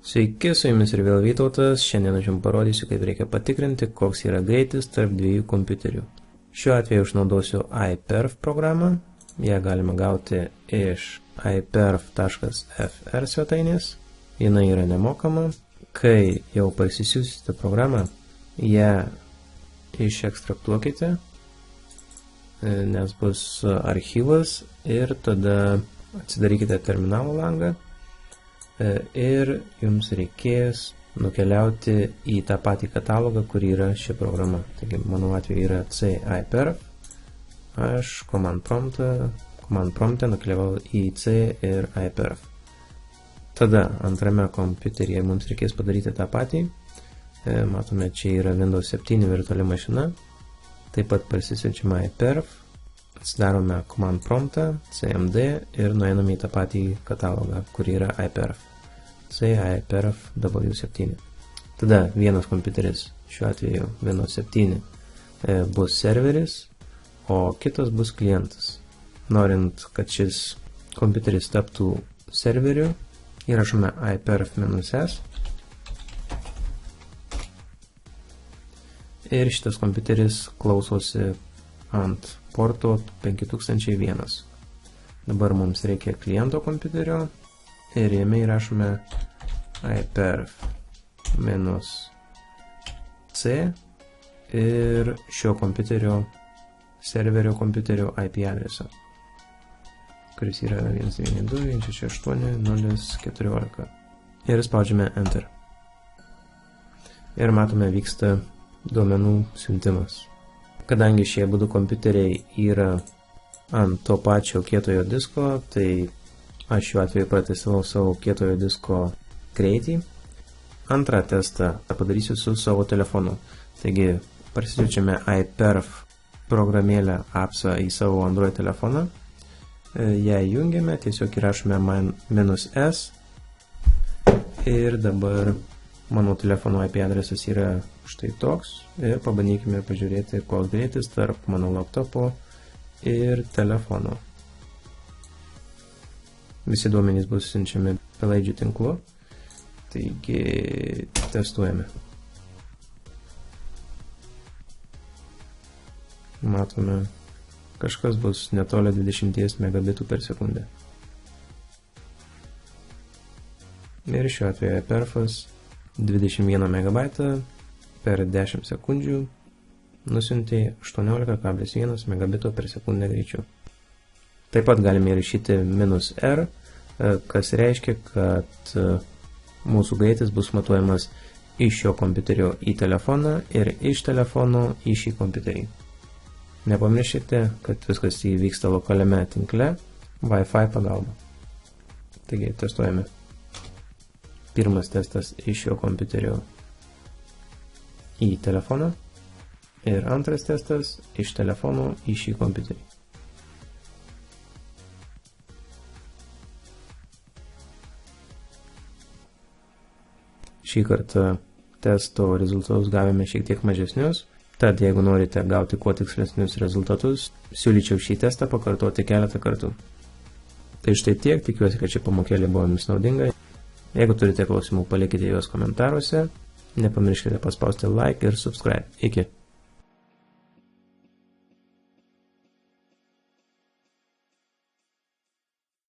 Sveiki, su jumis ir vėl Vytautas. Šiandien aš jums parodysiu, kaip reikia patikrinti, koks yra greitis tarp dviejų kompiuterių. Šiuo atveju aš naudosiu iPerf programą. Ją galima gauti iš iperf.fr svetainės. Jinai yra nemokama. Kai jau parsisiųsite programą, ją išekstraktuokite, nes bus archyvas, ir tada atsidarykite terminalo langą. Ir jums reikės nukeliauti į tą patį katalogą, kur yra ši programa. Taigi, mano atveju yra C-iperf. Aš command prompte nukeliavau į C ir iperf. Tada antrame kompiuteryje mums reikės padaryti tą patį. Matome, čia yra Windows 7 virtuali mašina. Taip pat parsisiunčiame iperf. Atsidarome command promptą, cmd ir nueiname į tą patį katalogą, kur yra iperf. C-iperf W7. Tada vienas kompiuteris, šiuo atveju Windows 7, bus serveris, o kitas bus klientas. Norint, kad šis kompiuteris taptų serveriu, įrašome iperf-s. Ir šitas kompiuteris klausosi ant porto 5001. Dabar mums reikia kliento kompiuterio ir jame įrašome iperf-c ir šio kompiuterio, serverio kompiuterio IP adresą, kuris yra 192.168.0.14. Ir spaudžiame Enter. Ir matome, vyksta duomenų siuntimas. Kadangi šie abudu kompiuteriai yra ant to pačio kietojo disko, tai aš šiuo atveju pratęsiau savo kietojo disko greitį. Antrą testą padarysiu su savo telefonu. Taigi, parsisiunčiame iPerf programėlę appsą į savo Android telefoną. Ją jungiame, tiesiog įrašome -s. Ir dabar mano telefono IP adresas yra štai toks. Ir pabandykime pažiūrėti, koks greitis tarp mano laptopo ir telefono. Visi duomenys bus siunčiami belaidžių tinklu. Taigi, testuojame. Matome, kažkas bus netoli 20 megabitų per sekundę. Ir šiuo atveju iperfas 21 megabaitą per 10 sekundžių nusiuntė 18,1 megabito per sekundę greičiu. Taip pat galime įrašyti -r, kas reiškia, kad mūsų greitis bus matuojamas iš šio kompiuterio į telefoną ir iš telefono į šį kompiuterį. Nepamirškite, kad viskas įvyksta lokaliame tinkle Wi-Fi pagalba. Taigi, testuojame. Pirmas testas iš šio kompiuterio į telefoną ir antras testas iš telefono į šį kompiuterį. Šį kartą testo rezultatus gavome šiek tiek mažesnius, tad jeigu norite gauti kuo tikslesnius rezultatus, siūlyčiau šį testą pakartoti keletą kartų. Tai štai tiek, tikiuosi, kad ši pamokėlė buvo jums naudinga. Jeigu turite klausimų, palikite juos komentaruose, nepamirškite paspausti like ir subscribe. Iki.